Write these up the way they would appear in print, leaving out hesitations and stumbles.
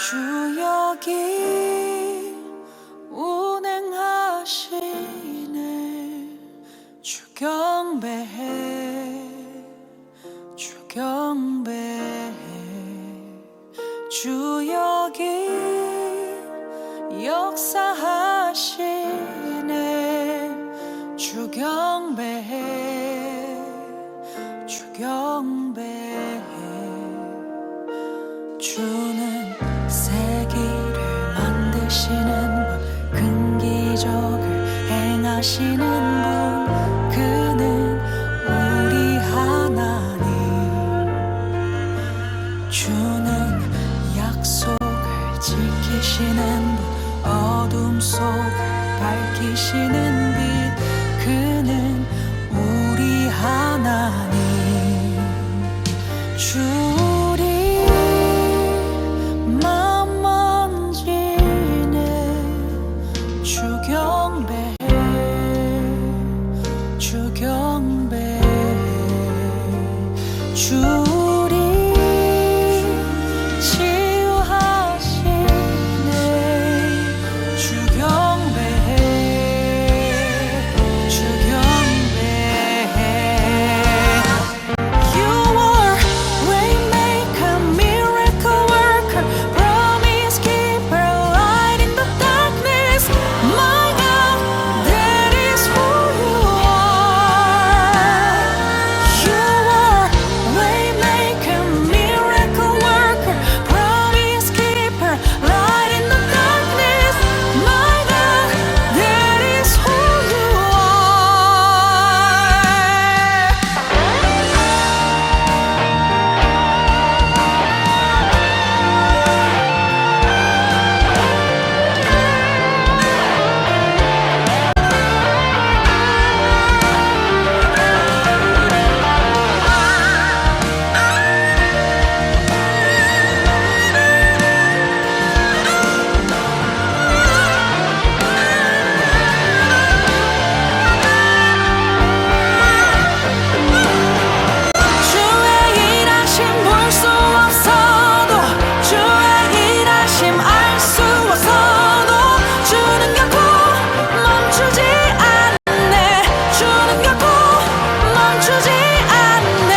주 여기 운행하시네. 주 경배해, 주 경배해. 주 여기 역사하시네. 주 경배해, 주 경배해. 주는 세기를 만드시는 분, 큰 기적을 행하시는 분, 그는 우리 하나님. 주는 약속을 지키시는 분, 어둠 속을 밝히시는 빛, 그는 우리 하나님. 주 우리 맘 만지네. 주 경배해, 주 경배해. 주 우리 치유하시네. 주 경배해, 주 경배해. You are waymaker, miracle worker, promise keeper, light in the darkness. My God, that is who you are. You are waymaker, miracle worker, promise keeper, light in the darkness. My God, that is who you 주의 일하심 볼 수 없어도, 주의 일하심 알 수 없어도, 주는 결코 멈추지 않네. 주는 결코 멈추지 않네.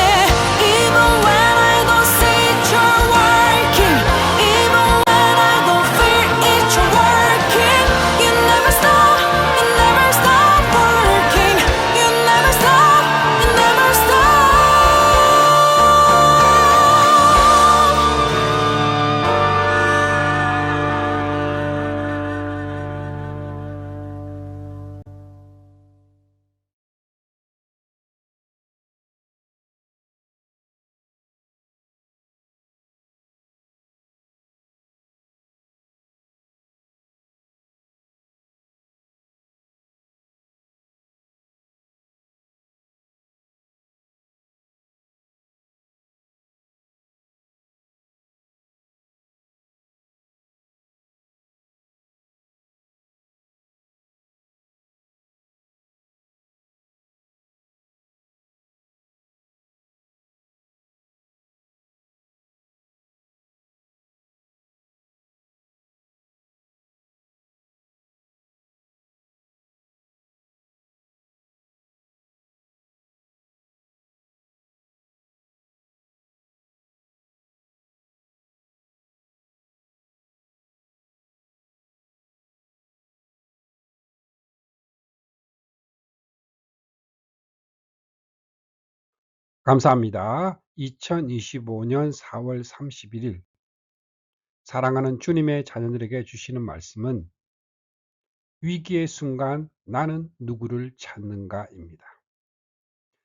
Even when I don't see it, you're working. Even when I don't feel it, you're working. You never stop, you never stop working. You never stop, you never stop. 감사합니다. 2025년 4월 31일 사랑하는 주님의 자녀들에게 주시는 말씀은 위기의 순간 나는 누구를 찾는가입니다.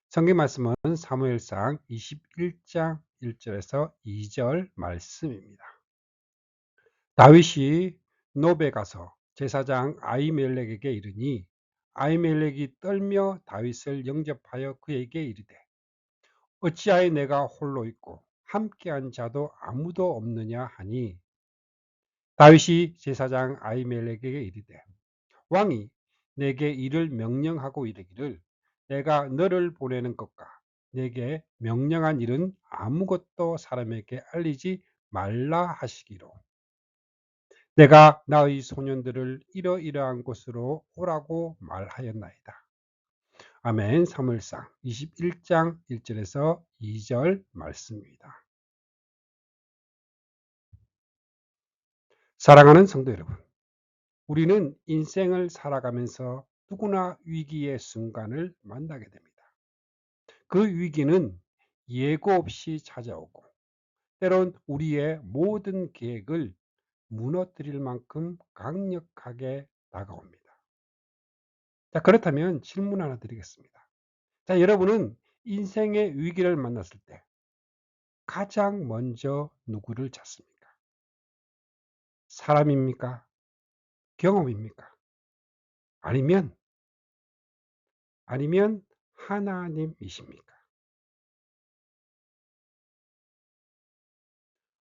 성경 말씀은 사무엘상 21장 1절에서 2절 말씀입니다. 다윗이 노베 가서 제사장 아히멜렉에게 이르니 아히멜렉이 떨며 다윗을 영접하여 그에게 이르되 어찌하여 내가 홀로 있고 함께한 자도 아무도 없느냐 하니 다윗이 제사장 아히멜렉에게 이르되 왕이 내게 이를 명령하고 이르기를 내가 너를 보내는 것과 내게 명령한 일은 아무것도 사람에게 알리지 말라 하시기로 내가 나의 소년들을 이러이러한 곳으로 오라고 말하였나이다. 아멘. 사무엘상 21장 1절에서 2절 말씀입니다. 사랑하는 성도 여러분, 우리는 인생을 살아가면서 누구나 위기의 순간을 만나게 됩니다. 그 위기는 예고 없이 찾아오고 때론 우리의 모든 계획을 무너뜨릴 만큼 강력하게 다가옵니다. 자, 그렇다면 질문 하나 드리겠습니다. 자, 여러분은 인생의 위기를 만났을 때 가장 먼저 누구를 찾습니까? 사람입니까? 경험입니까? 아니면 하나님이십니까?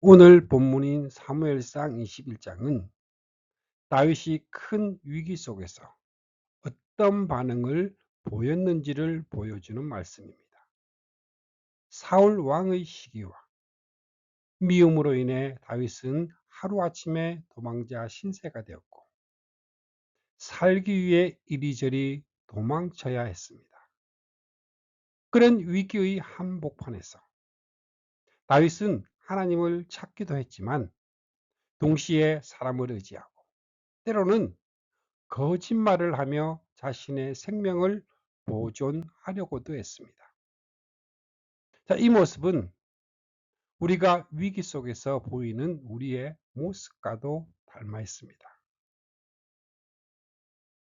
오늘 본문인 사무엘상 21장은 다윗이 큰 위기 속에서 어떤 반응을 보였는지를 보여주는 말씀입니다. 사울 왕의 시기와 미움으로 인해 다윗은 하루아침에 도망자 신세가 되었고 살기 위해 이리저리 도망쳐야 했습니다. 그런 위기의 한복판에서 다윗은 하나님을 찾기도 했지만 동시에 사람을 의지하고 때로는 거짓말을 하며 자신의 생명을 보존하려고도 했습니다. 자, 이 모습은 우리가 위기 속에서 보이는 우리의 모습과도 닮아 있습니다.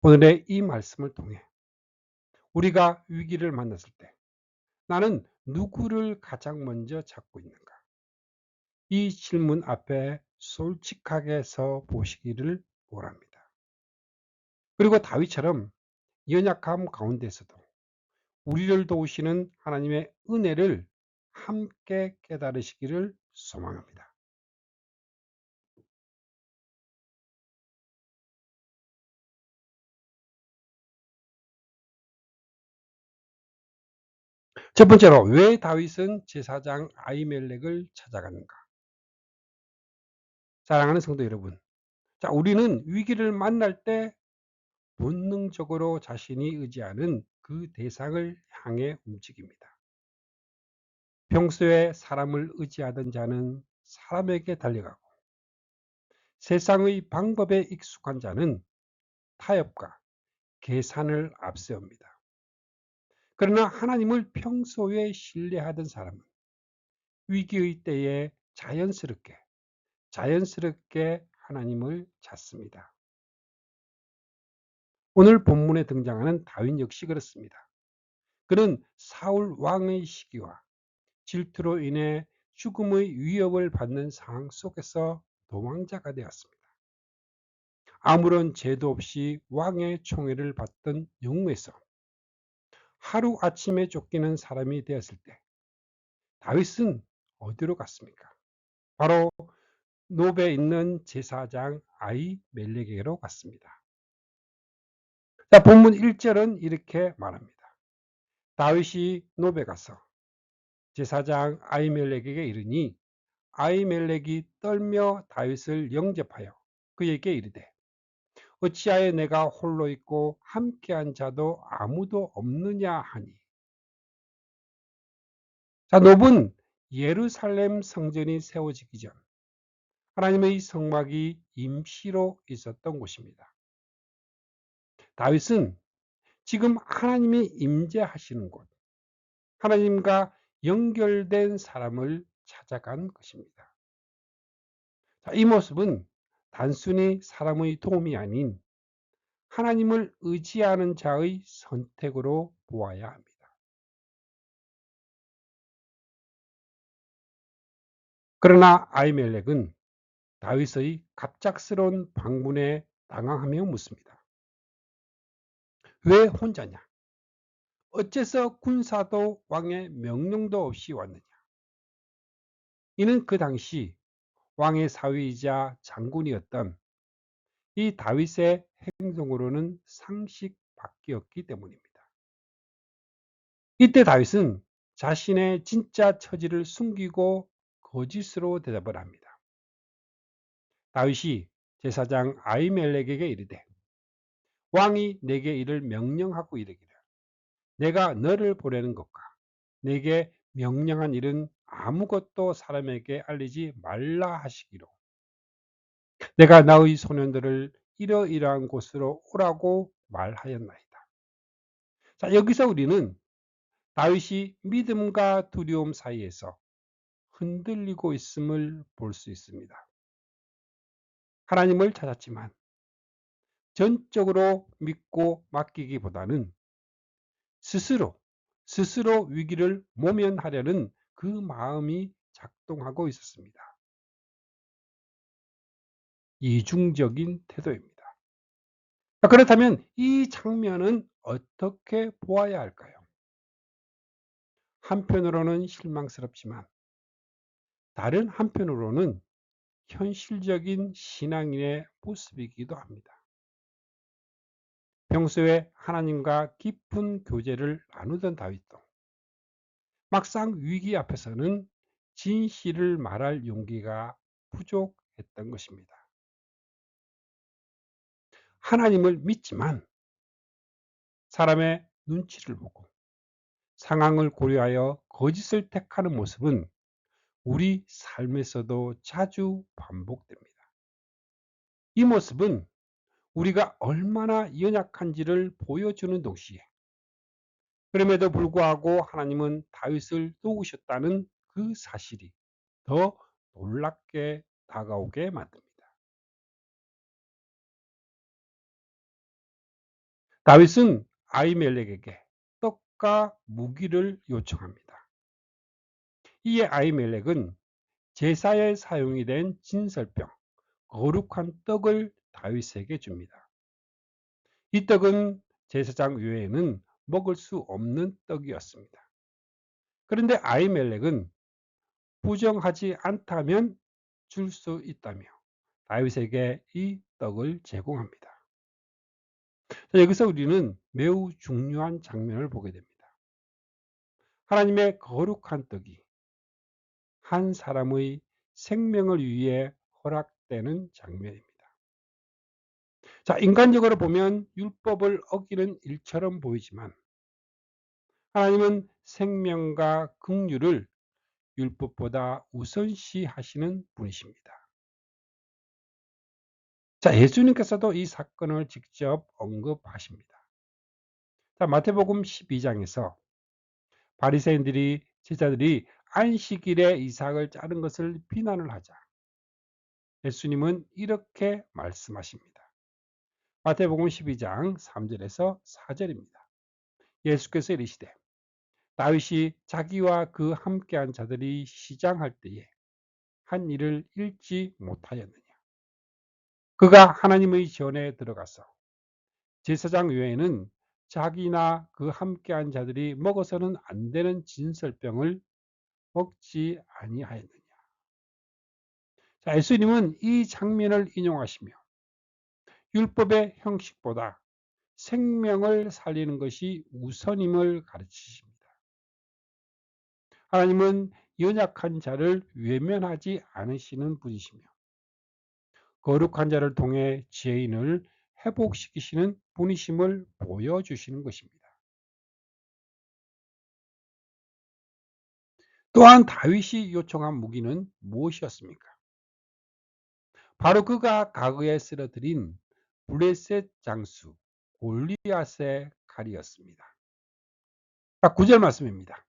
오늘의 이 말씀을 통해 우리가 위기를 만났을 때 나는 누구를 가장 먼저 찾고 있는가? 이 질문 앞에 솔직하게 서 보시기를 원합니다. 그리고 다윗처럼 연약함 가운데서도 우리를 도우시는 하나님의 은혜를 함께 깨달으시기를 소망합니다. 첫 번째로 왜 다윗은 제사장 아히멜렉을 찾아갔는가? 사랑하는 성도 여러분, 자, 우리는 위기를 만날 때 본능적으로 자신이 의지하는 그 대상을 향해 움직입니다. 평소에 사람을 의지하던 자는 사람에게 달려가고 세상의 방법에 익숙한 자는 타협과 계산을 앞세웁니다. 그러나 하나님을 평소에 신뢰하던 사람은 위기의 때에 자연스럽게 하나님을 찾습니다. 오늘 본문에 등장하는 다윗 역시 그렇습니다. 그는 사울 왕의 시기와 질투로 인해 죽음의 위협을 받는 상황 속에서 도망자가 되었습니다. 아무런 죄도 없이 왕의 총애를 받던 영웅에서 하루아침에 쫓기는 사람이 되었을 때 다윗은 어디로 갔습니까? 바로 노베에 있는 제사장 아히멜렉에게로 갔습니다. 자, 본문 1절은 이렇게 말합니다. 다윗이 노베 가서 제사장 아히멜렉에게 이르니 아히멜렉이 떨며 다윗을 영접하여 그에게 이르되 어찌하여 내가 홀로 있고 함께한 자도 아무도 없느냐 하니. 자, 놉은 예루살렘 성전이 세워지기 전 하나님의 성막이 임시로 있었던 곳입니다. 다윗은 지금 하나님이 임재하시는 곳, 하나님과 연결된 사람을 찾아간 것입니다. 자, 이 모습은 단순히 사람의 도움이 아닌 하나님을 의지하는 자의 선택으로 보아야 합니다. 그러나 아히멜렉은 다윗의 갑작스러운 방문에 당황하며 묻습니다. 왜 혼자냐? 어째서 군사도 왕의 명령도 없이 왔느냐? 이는 그 당시 왕의 사위이자 장군이었던 이 다윗의 행동으로는 상식 밖이었기 때문입니다. 이때 다윗은 자신의 진짜 처지를 숨기고 거짓으로 대답을 합니다. 다윗이 제사장 아히멜렉에게 이르되 왕이 내게 이를 명령하고 이르기를 내가 너를 보내는 것과 내게 명령한 일은 아무것도 사람에게 알리지 말라 하시기로 내가 나의 소년들을 이러이러한 곳으로 오라고 말하였나이다. 자, 여기서 우리는 다윗이 믿음과 두려움 사이에서 흔들리고 있음을 볼 수 있습니다. 하나님을 찾았지만 전적으로 믿고 맡기기보다는 스스로 위기를 모면하려는 그 마음이 작동하고 있었습니다. 이중적인 태도입니다. 그렇다면 이 장면은 어떻게 보아야 할까요? 한편으로는 실망스럽지만 다른 한편으로는 현실적인 신앙인의 모습이기도 합니다. 평소에 하나님과 깊은 교제를 나누던 다윗도 막상 위기 앞에서는 진실을 말할 용기가 부족했던 것입니다. 하나님을 믿지만 사람의 눈치를 보고 상황을 고려하여 거짓을 택하는 모습은 우리 삶에서도 자주 반복됩니다. 이 모습은 우리가 얼마나 연약한지를 보여주는 동시에 그럼에도 불구하고 하나님은 다윗을 도우셨다는 그 사실이 더 놀랍게 다가오게 만듭니다. 다윗은 아히멜렉에게 떡과 무기를 요청합니다. 이에 아히멜렉은 제사에 사용이 된 진설병, 거룩한 떡을 다윗에게 줍니다. 이 떡은 제사장 외에는 먹을 수 없는 떡이었습니다. 그런데 아히멜렉은 부정하지 않다면 줄 수 있다며 다윗에게 이 떡을 제공합니다. 여기서 우리는 매우 중요한 장면을 보게 됩니다. 하나님의 거룩한 떡이 한 사람의 생명을 위해 허락되는 장면입니다. 자, 인간적으로 보면 율법을 어기는 일처럼 보이지만 하나님은 생명과 긍휼을 율법보다 우선시하시는 분이십니다. 자, 예수님께서도 이 사건을 직접 언급하십니다. 자, 마태복음 12장에서 바리새인들이 제자들이 안식일에 이삭을 자른 것을 비난을 하자 예수님은 이렇게 말씀하십니다. 마태복음 12장 3절에서 4절입니다. 예수께서 이르시되 다윗이 자기와 그 함께한 자들이 시장할 때에 한 일을 잃지 못하였느냐. 그가 하나님의 전에 들어가서 제사장 외에는 자기나 그 함께한 자들이 먹어서는 안 되는 진설병을 먹지 아니하였느냐. 자, 예수님은 이 장면을 인용하시며 율법의 형식보다 생명을 살리는 것이 우선임을 가르치십니다. 하나님은 연약한 자를 외면하지 않으시는 분이시며 거룩한 자를 통해 죄인을 회복시키시는 분이심을 보여주시는 것입니다. 또한 다윗이 요청한 무기는 무엇이었습니까? 바로 그가 과거에 쓰러뜨린 블레셋 장수 골리앗의 칼이었습니다. 9절 말씀입니다.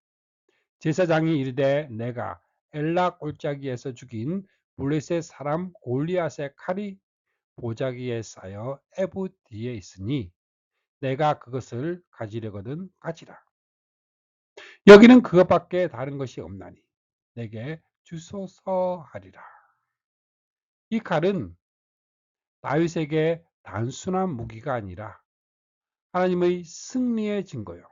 제사장이 이르되 내가 엘라 골짜기에서 죽인 블레셋 사람 골리앗의 칼이 보자기에 쌓여 에봇 뒤에 있으니 내가 그것을 가지려거든 가지라. 여기는 그것밖에 다른 것이 없나니 내게 주소서 하리라. 이 칼은 다윗에게 단순한 무기가 아니라 하나님의 승리의 증거요.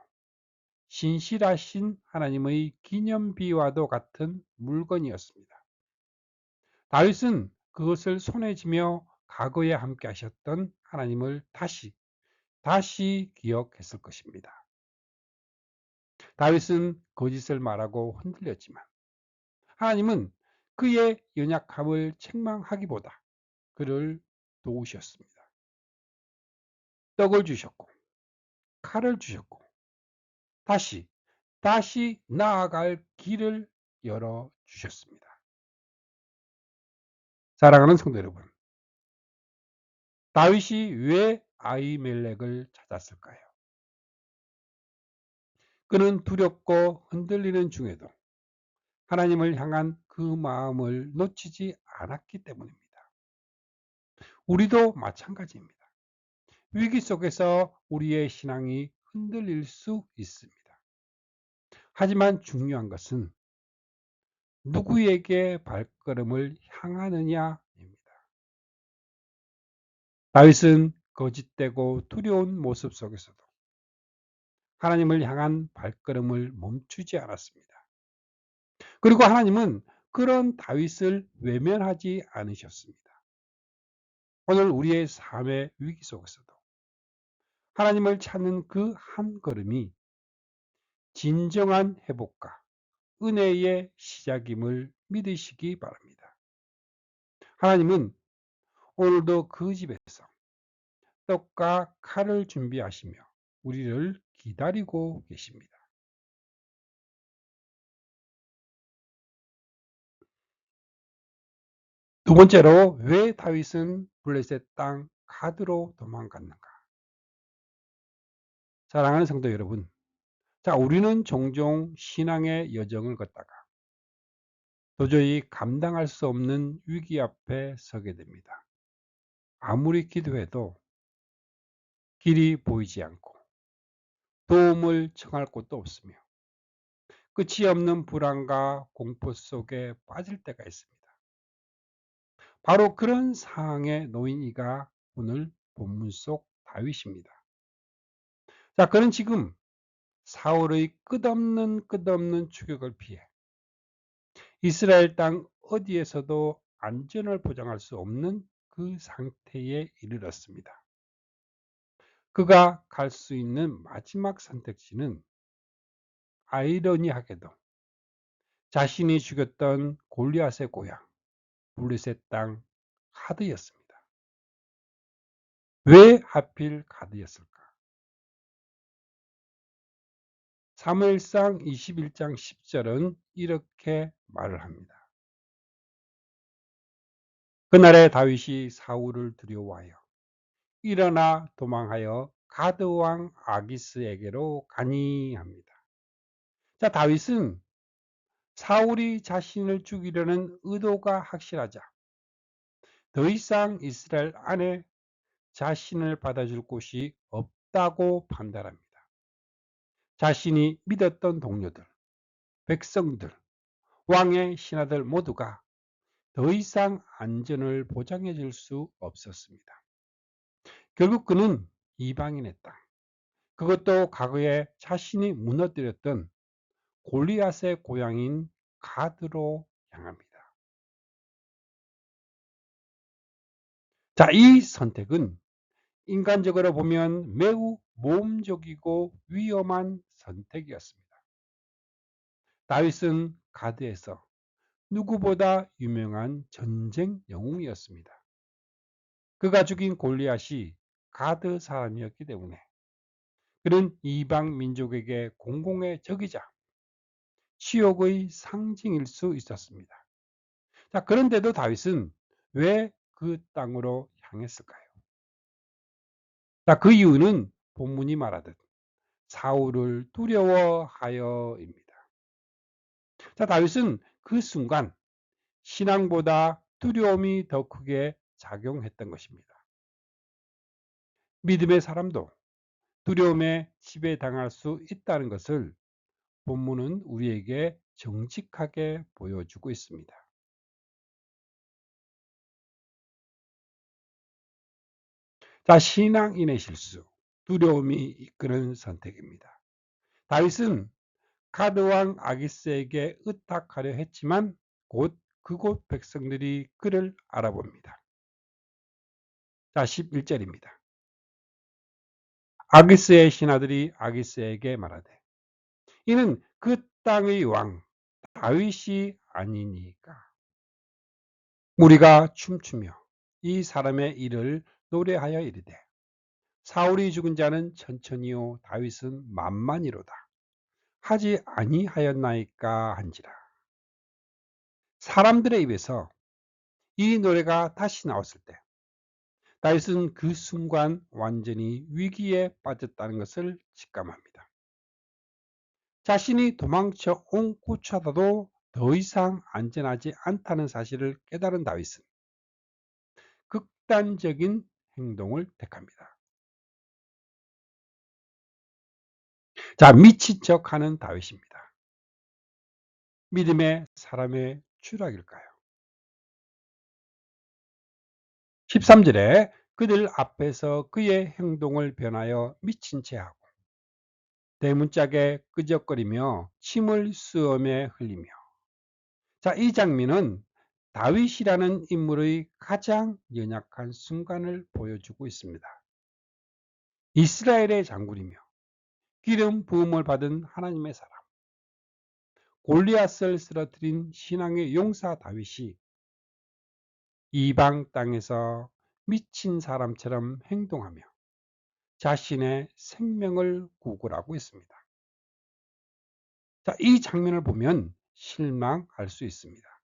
신실하신 하나님의 기념비와도 같은 물건이었습니다. 다윗은 그것을 손에 쥐며 과거에 함께 하셨던 하나님을 다시 기억했을 것입니다. 다윗은 거짓을 말하고 흔들렸지만 하나님은 그의 연약함을 책망하기보다 그를 도우셨습니다. 떡을 주셨고 칼을 주셨고 다시 나아갈 길을 열어 주셨습니다. 사랑하는 성도 여러분, 다윗이 왜 아히멜렉을 찾았을까요? 그는 두렵고 흔들리는 중에도 하나님을 향한 그 마음을 놓치지 않았기 때문입니다. 우리도 마찬가지입니다. 위기 속에서 우리의 신앙이 흔들릴 수 있습니다. 하지만 중요한 것은 누구에게 발걸음을 향하느냐입니다. 다윗은 거짓되고 두려운 모습 속에서도 하나님을 향한 발걸음을 멈추지 않았습니다. 그리고 하나님은 그런 다윗을 외면하지 않으셨습니다. 오늘 우리의 삶의 위기 속에서도 하나님을 찾는 그 한 걸음이 진정한 회복과 은혜의 시작임을 믿으시기 바랍니다. 하나님은 오늘도 그 집에서 떡과 칼을 준비하시며 우리를 기다리고 계십니다. 두 번째로 왜 다윗은 블레셋 땅 가드로 도망갔는가? 사랑하는 성도 여러분, 우리는 종종 신앙의 여정을 걷다가 도저히 감당할 수 없는 위기 앞에 서게 됩니다. 아무리 기도해도 길이 보이지 않고 도움을 청할 곳도 없으며 끝이 없는 불안과 공포 속에 빠질 때가 있습니다. 바로 그런 상황에 놓인 이가 오늘 본문 속 다윗입니다. 그는 지금 사울의 끝없는 추격을 피해 이스라엘 땅 어디에서도 안전을 보장할 수 없는 그 상태에 이르렀습니다. 그가 갈 수 있는 마지막 선택지는 아이러니하게도 자신이 죽였던 골리앗의 고향 블레셋 땅 가드였습니다. 왜 하필 가드였을까? 사무엘상 21장 10절은 이렇게 말을 합니다. 그날에 다윗이 사울을 두려워하여 일어나 도망하여 가드 왕 아기스에게로 가니 합니다. 다윗은 사울이 자신을 죽이려는 의도가 확실하자 더 이상 이스라엘 안에 자신을 받아줄 곳이 없다고 판단합니다. 자신이 믿었던 동료들, 백성들, 왕의 신하들 모두가 더 이상 안전을 보장해 줄 수 없었습니다. 결국 그는 이방인의 땅, 그것도 과거에 자신이 무너뜨렸던 골리앗의 고향인 가드로 향합니다. 이 선택은 인간적으로 보면 매우 모험적이고 위험한 선택이었습니다. 다윗은 가드에서 누구보다 유명한 전쟁 영웅이었습니다. 그가 죽인 골리앗이 가드 사람이었기 때문에 그는 이방 민족에게 공공의 적이자 치욕의 상징일 수 있었습니다. 그런데도 다윗은 왜 그 땅으로 향했을까요? 그 이유는 본문이 말하듯 사울을 두려워하여입니다. 다윗은 그 순간 신앙보다 두려움이 더 크게 작용했던 것입니다. 믿음의 사람도 두려움에 지배당할 수 있다는 것을 본문은 우리에게 정직하게 보여주고 있습니다. 신앙인의 실수, 두려움이 이끄는 선택입니다. 다윗은 가드왕 아기스에게 의탁하려 했지만 곧 그곳 백성들이 그를 알아봅니다. 11절입니다. 아기스의 신하들이 아기스에게 말하되 이는 그 땅의 왕 다윗이 아니니까. 무리가 춤추며 이 사람의 일을 노래하여 이르되 사울이 죽은 자는 천천히요 다윗은 만만이로다 하지 아니하였나이까 한지라. 사람들의 입에서 이 노래가 다시 나왔을 때 다윗은 그 순간 완전히 위기에 빠졌다는 것을 직감합니다. 자신이 도망쳐 온 곳마다도 더 이상 안전하지 않다는 사실을 깨달은 다윗은 극단적인 행동을 택합니다. 자, 미친 척하는 다윗입니다. 믿음의 사람의 추락일까요? 13절에 그들 앞에서 그의 행동을 변하여 미친 채 하고 대문짝에 끄적거리며 침을 수염에 흘리며. 자, 이 장면은 다윗이라는 인물의 가장 연약한 순간을 보여주고 있습니다. 이스라엘의 장군이며 기름 부음을 받은 하나님의 사람, 골리앗을 쓰러뜨린 신앙의 용사 다윗이 이방 땅에서 미친 사람처럼 행동하며 자신의 생명을 구걸하고 있습니다. 자, 이 장면을 보면 실망할 수 있습니다.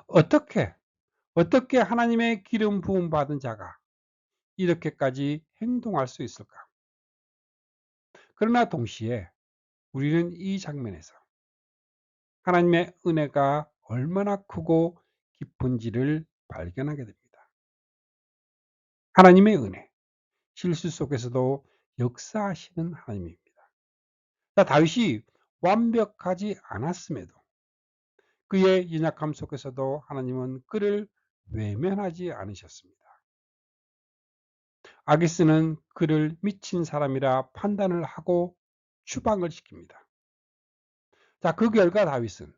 어떻게 하나님의 기름 부음 받은 자가 이렇게까지 행동할 수 있을까? 그러나 동시에 우리는 이 장면에서 하나님의 은혜가 얼마나 크고 깊은지를 발견하게 됩니다. 하나님의 은혜, 실수 속에서도 역사하시는 하나님입니다. 자, 다윗이 완벽하지 않았음에도 그의 연약함 속에서도 하나님은 그를 외면하지 않으셨습니다. 아기스는 그를 미친 사람이라 판단을 하고 추방을 시킵니다. 자, 그 결과 다윗은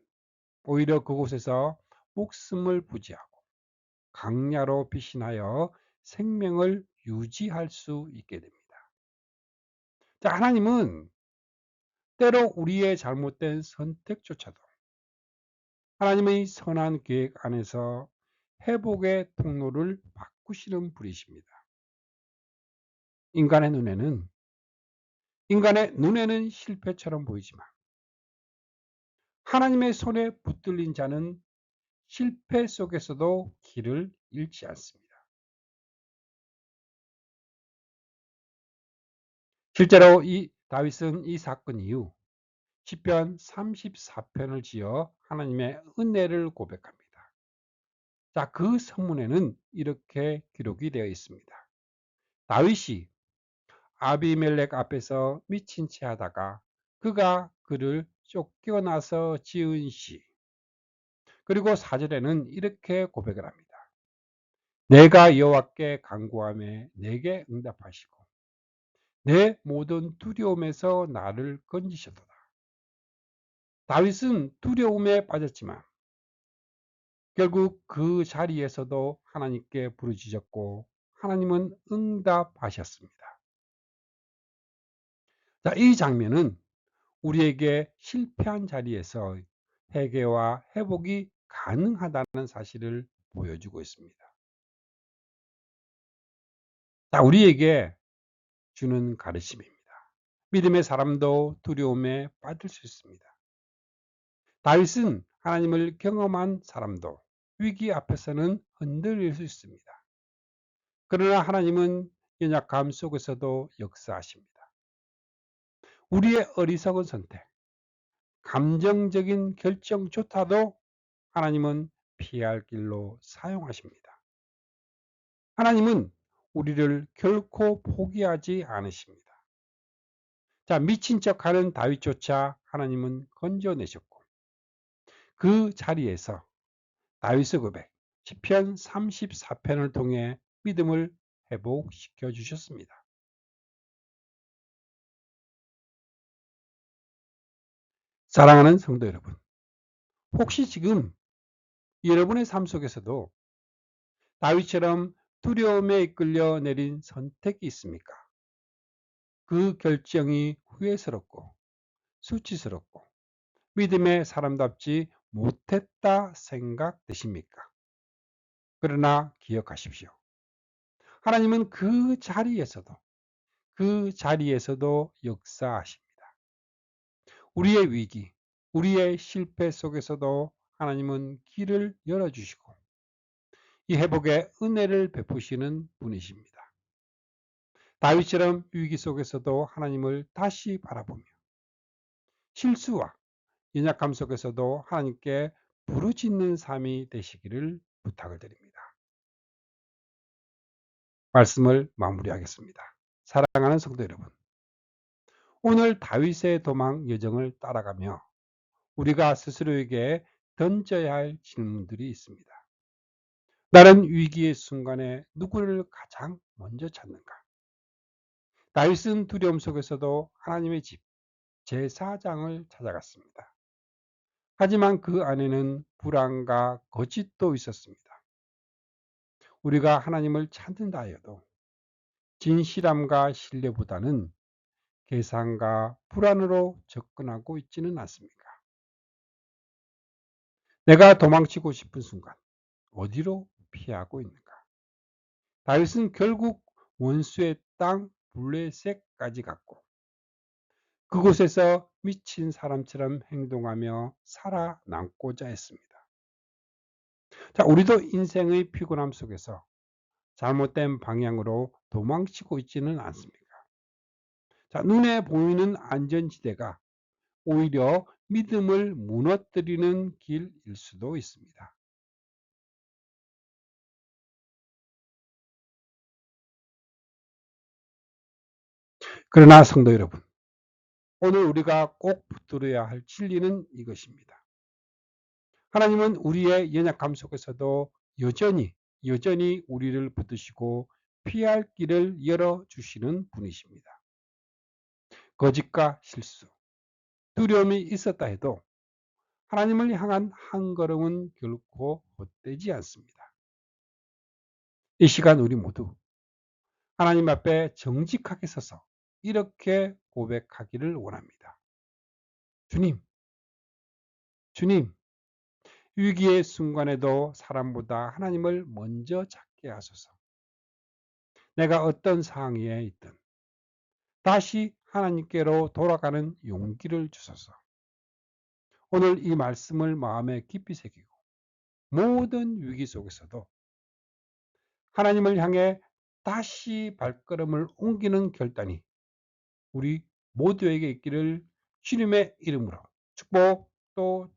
오히려 그곳에서 목숨을 부지하고 강야로 피신하여 생명을 유지할 수 있게 됩니다. 자, 하나님은 때로 우리의 잘못된 선택조차도 하나님의 선한 계획 안에서 회복의 통로를 바꾸시는 분이십니다. 인간의 눈에는 실패처럼 보이지만 하나님의 손에 붙들린 자는 실패 속에서도 길을 잃지 않습니다. 실제로 이 다윗은 이 사건 이후 시편 34편을 지어 하나님의 은혜를 고백합니다. 자, 그 서문에는 이렇게 기록이 되어 있습니다. 다윗이 아비멜렉 앞에서 미친 채 하다가 그가 그를 쫓겨나서 지은 시. 그리고 4절에는 이렇게 고백을 합니다. 내가 여호와께 간구하매 내게 응답하시고 내 모든 두려움에서 나를 건지셨도다. 다윗은 두려움에 빠졌지만 결국 그 자리에서도 하나님께 부르짖었고 하나님은 응답하셨습니다. 자, 이 장면은 우리에게 실패한 자리에서 회개와 회복이 가능하다는 사실을 보여주고 있습니다. 자, 우리에게 주는 가르침입니다. 믿음의 사람도 두려움에 빠질 수 있습니다. 다윗은 하나님을 경험한 사람도 위기 앞에서는 흔들릴 수 있습니다. 그러나 하나님은 연약함 속에서도 역사하십니다. 우리의 어리석은 선택, 감정적인 결정조차도 하나님은 피할 길로 사용하십니다. 하나님은 우리를 결코 포기하지 않으십니다. 자, 미친 척하는 다윗조차 하나님은 건져내셨고 그 자리에서 다윗의 고백 시편 34편을 통해 믿음을 회복시켜 주셨습니다. 사랑하는 성도 여러분, 혹시 지금 여러분의 삶 속에서도 다윗처럼 두려움에 이끌려 내린 선택이 있습니까? 그 결정이 후회스럽고 수치스럽고 믿음의 사람답지 못했다 생각되십니까? 그러나 기억하십시오. 하나님은 그 자리에서도 역사하십니다. 우리의 위기, 우리의 실패 속에서도 하나님은 길을 열어주시고 이 회복의 은혜를 베푸시는 분이십니다. 다윗처럼 위기 속에서도 하나님을 다시 바라보며 실수와 연약함 속에서도 하나님께 부르짖는 삶이 되시기를 부탁을 드립니다. 말씀을 마무리하겠습니다. 사랑하는 성도 여러분, 오늘 다윗의 도망 여정을 따라가며 우리가 스스로에게 던져야 할 질문들이 있습니다. 나는 위기의 순간에 누구를 가장 먼저 찾는가? 다윗은 두려움 속에서도 하나님의 집, 제사장을 찾아갔습니다. 하지만 그 안에는 불안과 거짓도 있었습니다. 우리가 하나님을 찾는다 해도 진실함과 신뢰보다는 계산과 불안으로 접근하고 있지는 않습니까? 내가 도망치고 싶은 순간 어디로 피하고 있는가? 다윗은 결국 원수의 땅 블레셋까지 갔고 그곳에서 미친 사람처럼 행동하며 살아남고자 했습니다. 자, 우리도 인생의 피곤함 속에서 잘못된 방향으로 도망치고 있지는 않습니까? 자, 눈에 보이는 안전지대가 오히려 믿음을 무너뜨리는 길일 수도 있습니다. 그러나 성도 여러분, 오늘 우리가 꼭 붙들어야 할 진리는 이것입니다. 하나님은 우리의 연약함 속에서도 여전히 우리를 붙드시고 피할 길을 열어주시는 분이십니다. 거짓과 실수, 두려움이 있었다 해도 하나님을 향한 한 걸음은 결코 헛되지 않습니다. 이 시간 우리 모두 하나님 앞에 정직하게 서서 이렇게 고백하기를 원합니다. 주님, 주님, 위기의 순간에도 사람보다 하나님을 먼저 찾게 하소서. 내가 어떤 상황에 있든 다시 하나님께로 돌아가는 용기를 주소서. 오늘 이 말씀을 마음에 깊이 새기고 모든 위기 속에서도 하나님을 향해 다시 발걸음을 옮기는 결단이 우리 모두에게 있기를 주님의 이름으로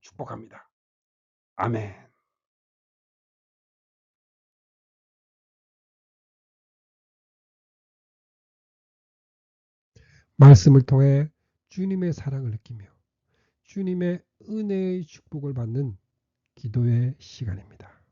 축복합니다. 아멘. 말씀을 통해 주님의 사랑을 느끼며 주님의 은혜의 축복을 받는 기도의 시간입니다.